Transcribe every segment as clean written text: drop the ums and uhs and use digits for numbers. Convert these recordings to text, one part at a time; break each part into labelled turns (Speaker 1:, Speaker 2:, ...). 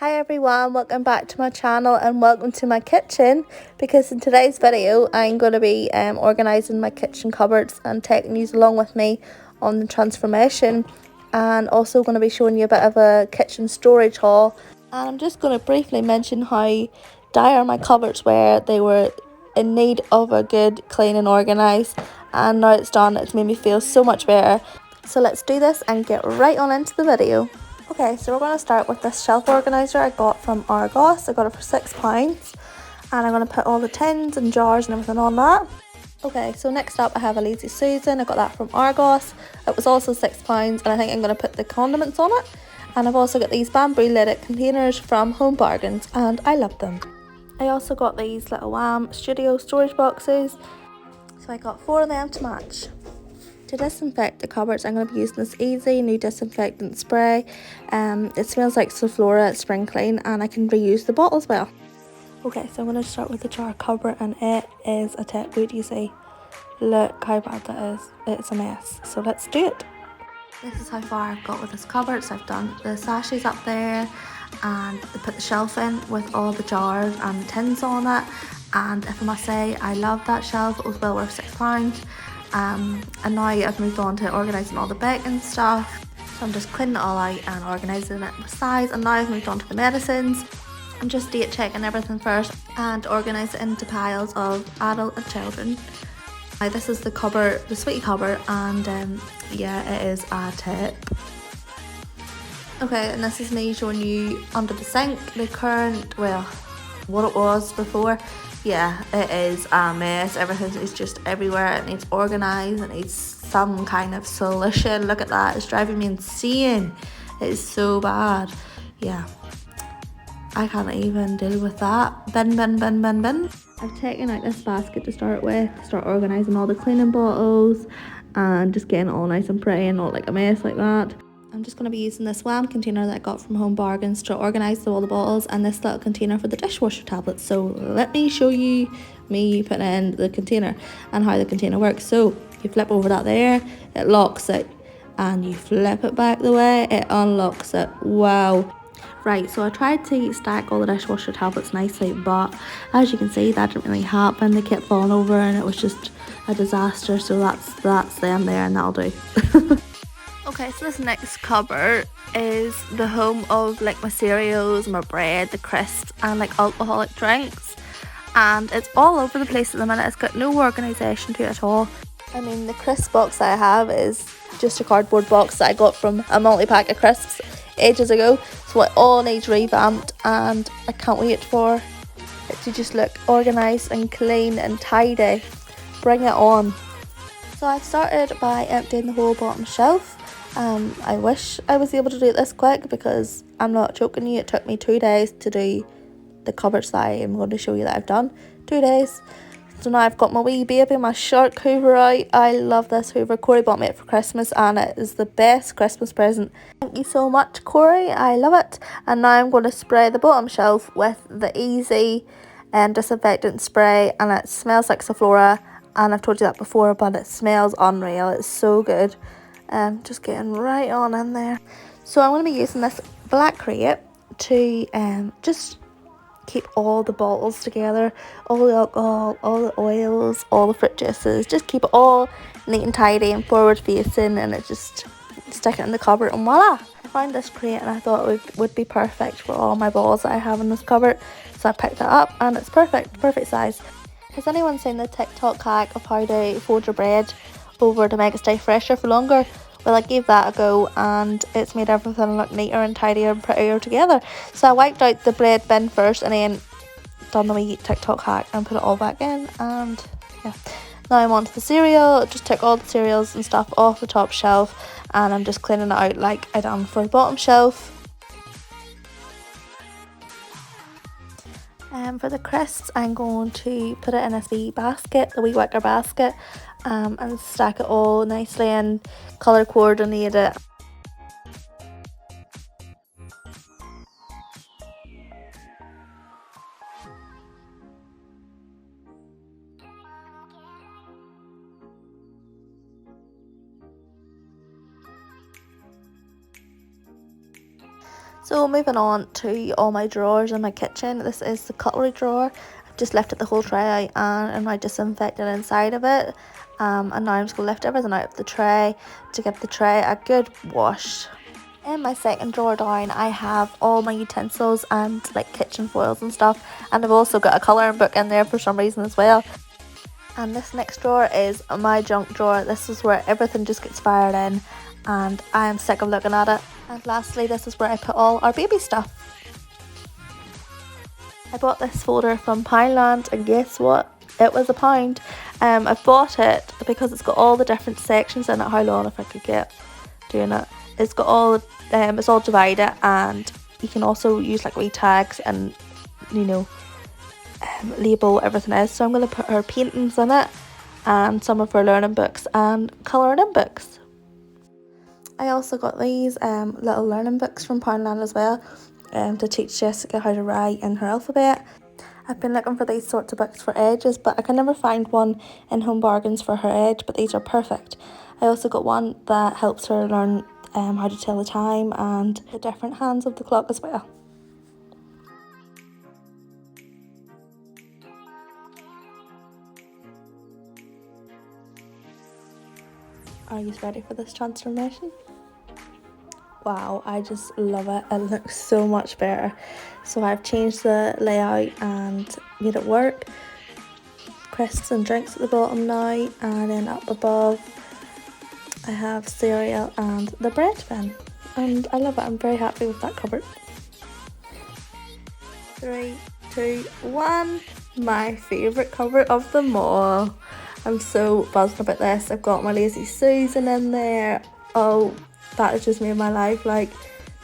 Speaker 1: Hi everyone, welcome back to my channel and welcome to my kitchen, because in today's video I'm going to be organising my kitchen cupboards and taking you along with me on the transformation, and also going to be showing you a bit of a kitchen storage haul. And I'm just going to briefly mention how dire my cupboards were. They were in need of a good clean and organise, and now it's done, it's made me feel so much better. So let's do this and get right on into the video. Okay, so we're going to start with this shelf organiser I got from Argos. I got it for £6 and I'm going to put all the tins and jars and everything on that. Okay, so next up I have a Lazy Susan. I got that from Argos. It was also £6 and I think I'm going to put the condiments on it. And I've also got these bamboo lidded containers from Home Bargains and I love them. I also got these little Wham Studio storage boxes. So I got 4 of them to match. To disinfect the cupboards, I'm going to be using this easy new disinfectant spray. It smells like Sephora Spring Clean and I can reuse the bottle as well. Okay, so I'm going to start with the jar cover and it is a tip. Wait, you see? Look how bad that is. It's a mess. So let's do it. This is how far I've got with this cupboard. So I've done the sachets up there and I put the shelf in with all the jars and the tins on it. And if I must say, I love that shelf. It was well worth £6. And now I've moved on to organising all the baking stuff, so I'm just cleaning it all out and organising it with size. And now I've moved on to the medicines. I'm just date checking everything first and organise it into piles of adult and children. Now this is the cupboard, the sweetie cupboard, and yeah, it is a tip. Okay, and this is me showing you under the sink the current, well, what it was before. Yeah, it is a mess. Everything is just everywhere. It needs organised. It needs some kind of solution. Look at that. It's driving me insane. It is so bad. Yeah, I can't even deal with that. Bin. I've taken out this basket to start with, to start organising all the cleaning bottles and just getting it all nice and pretty and not like a mess like that. I'm just going to be using this Wham container that I got from Home Bargains to organise all the bottles, and this little container for the dishwasher tablets. So let me show you me putting in the container and how the container works. So you flip over that there, it locks it, and you flip it back the way, it unlocks it. Wow. Right, so I tried to stack all the dishwasher tablets nicely, but as you can see that didn't really happen. They kept falling over and it was just a disaster. So that's them there, and that'll do. Okay, so this next cupboard is the home of like my cereals, my bread, the crisps and like alcoholic drinks, and it's all over the place at the minute. It's got no organisation to it at all. I mean, the crisp box that I have is just a cardboard box that I got from a multi-pack of crisps ages ago, so it all needs revamped and I can't wait for it to just look organised and clean and tidy. Bring it on. So I've started by emptying the whole bottom shelf. I wish I was able to do it this quick, because I'm not joking you, it took me 2 days to do the cupboards that I am going to show you that I've done. 2 days. So now I've got my wee baby, my shark hoover out. I love this hoover. Corey bought me it for Christmas and it is the best Christmas present. Thank you so much, Corey. I love it. And now I'm going to spray the bottom shelf with the easy disinfectant spray, and it smells like Sephora. And I've told you that before, but it smells unreal. It's so good. Just getting right on in there. So I'm going to be using this black crate to just keep all the bottles together, all the alcohol, all the oils, all the fruit juices. Just keep it all neat and tidy and forward facing, and it just stick it in the cupboard and voila. I found this crate and I thought it would be perfect for all my bottles that I have in this cupboard. So I picked it up and it's perfect size. Has anyone seen the TikTok hack of how to fold your bread over to make it stay fresher for longer? Well, I gave that a go and it's made everything look neater and tidier and prettier together. So I wiped out the bread bin first and then done the wee TikTok hack and put it all back in, and yeah. Now I'm on to the cereal. Just took all the cereals and stuff off the top shelf and I'm just cleaning it out like I done for the bottom shelf. For the crisps, I'm going to put it in a wee basket, the wee wicker basket, and stack it all nicely and colour coordinate it. So moving on to all my drawers in my kitchen. This is the cutlery drawer. I've just lifted the whole tray out and I disinfected inside of it. And now I'm just going to lift everything out of the tray to give the tray a good wash. In my second drawer down, I have all my utensils and like kitchen foils and stuff. And I've also got a colouring book in there for some reason as well. And this next drawer is my junk drawer. This is where everything just gets fired in and I am sick of looking at it. And lastly, this is where I put all our baby stuff. I bought this folder from Poundland and guess what? It was £1. I bought it because it's got all the different sections in it. How long if I could get doing it? It's got all, it's all divided and you can also use like wee tags and, you know, label everything is. So I'm going to put her paintings in it and some of her learning books and colouring in books. I also got these little learning books from Poundland as well to teach Jessica how to write in her alphabet. I've been looking for these sorts of books for ages, but I can never find one in Home Bargains for her age, but these are perfect. I also got one that helps her learn how to tell the time and the different hands of the clock as well. Are you ready for this transformation? Wow, I just love it. It looks so much better. So I've changed the layout and made it work. Crisps and drinks at the bottom now, and then up above I have cereal and the bread bin. And I love it. I'm very happy with that cupboard. 3, 2, 1. My favourite cupboard of them all. I'm so buzzed about this. I've got my Lazy Susan in there. Oh, that has just made my life, like,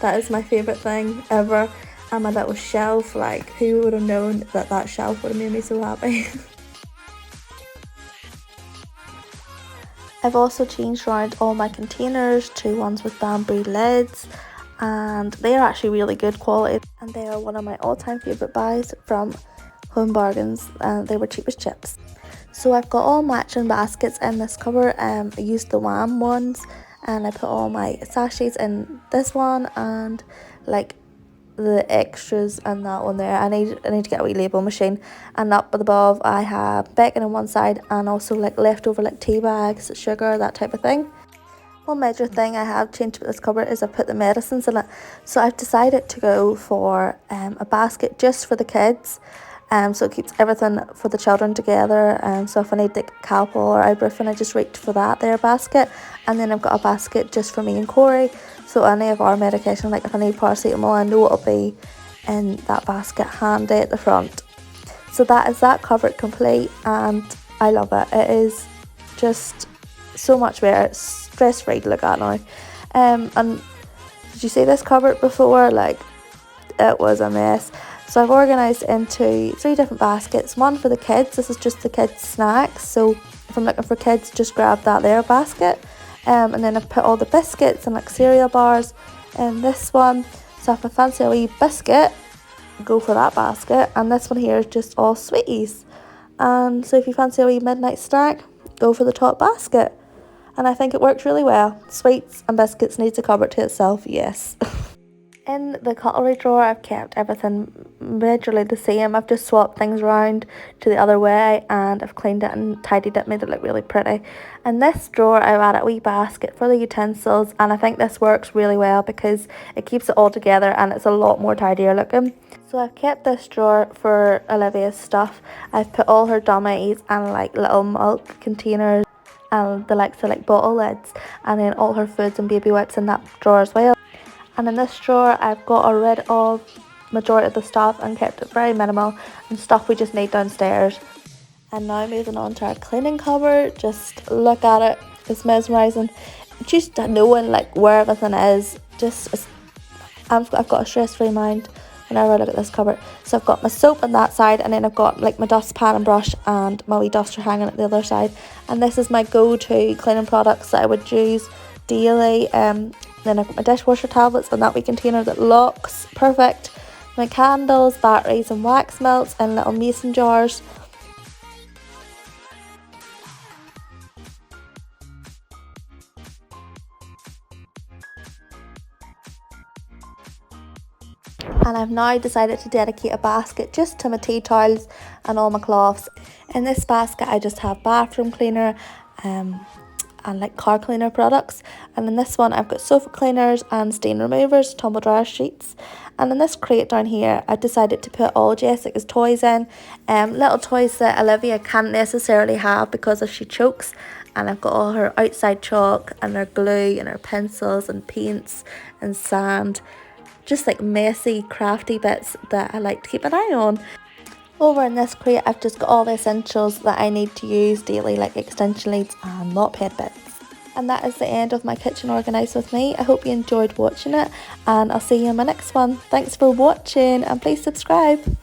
Speaker 1: that is my favourite thing ever. And my little shelf, like, who would have known that that shelf would have made me so happy. I've also changed around all my containers to ones with bamboo lids, and they are actually really good quality, and they are one of my all-time favourite buys from Home Bargains, and they were cheap as chips. So I've got all matching baskets in this cupboard. I used the Wham ones and I put all my sachets in this one and like the extras and that one there. I need to get a wee label machine. And up above I have bacon on one side and also like leftover like tea bags, sugar, that type of thing. One major thing I have changed with this cupboard is I've put the medicines in it. So I've decided to go for a basket just for the kids. So it keeps everything for the children together. So if I need like Calpol or ibuprofen, I just reach for that there basket. And then I've got a basket just for me and Corey. So any of our medication, like if I need paracetamol, I know it'll be in that basket handy at the front. So that is that cupboard complete, and I love it. It is just so much better. It's stress free to look at now. And did you see this cupboard before? Like, it was a mess. So I've organised into 3 different baskets. One for the kids. This is just the kids' snacks. So if I'm looking for kids, just grab that there basket. And then I've put all the biscuits and like cereal bars in this one. So if I fancy a wee biscuit, go for that basket. And this one here is just all sweeties. And so if you fancy a wee midnight snack, go for the top basket. And I think it works really well. Sweets and biscuits needs a cupboard to itself, yes. In the cutlery drawer, I've kept everything majorly the same. I've just swapped things around to the other way and I've cleaned it and tidied it, made it look really pretty. In this drawer, I've added a wee basket for the utensils, and I think this works really well because it keeps it all together and it's a lot more tidier looking. So I've kept this drawer for Olivia's stuff. I've put all her dummies and like little milk containers and the likes of like bottle lids, and then all her foods and baby wipes in that drawer as well. And in this drawer I've got rid of majority of the stuff and kept it very minimal and stuff we just need downstairs. And now moving on to our cleaning cupboard. Just look at it, it's mesmerising. Just knowing like where everything is, I've got a stress-free mind whenever I look at this cupboard. So I've got my soap on that side, and then I've got like my dustpan and brush and my wee duster hanging at the other side. And this is my go-to cleaning products that I would use daily. Then I've got my dishwasher tablets in that wee container that locks perfect. My candles, batteries and wax melts in little mason jars. I've now decided to dedicate a basket just to my tea towels and all my cloths. In this basket I just have bathroom cleaner and like car cleaner products, and in this one I've got sofa cleaners and stain removers, tumble dryer sheets, and in this crate down here I decided to put all Jessica's toys in, little toys that Olivia can't necessarily have because if she chokes, and I've got all her outside chalk and her glue and her pencils and paints and sand, just like messy crafty bits that I like to keep an eye on. Over in this crate I've just got all the essentials that I need to use daily, like extension leads and mop head bits. And that is the end of my kitchen organised with me. I hope you enjoyed watching it, and I'll see you in my next one. Thanks for watching, and please subscribe.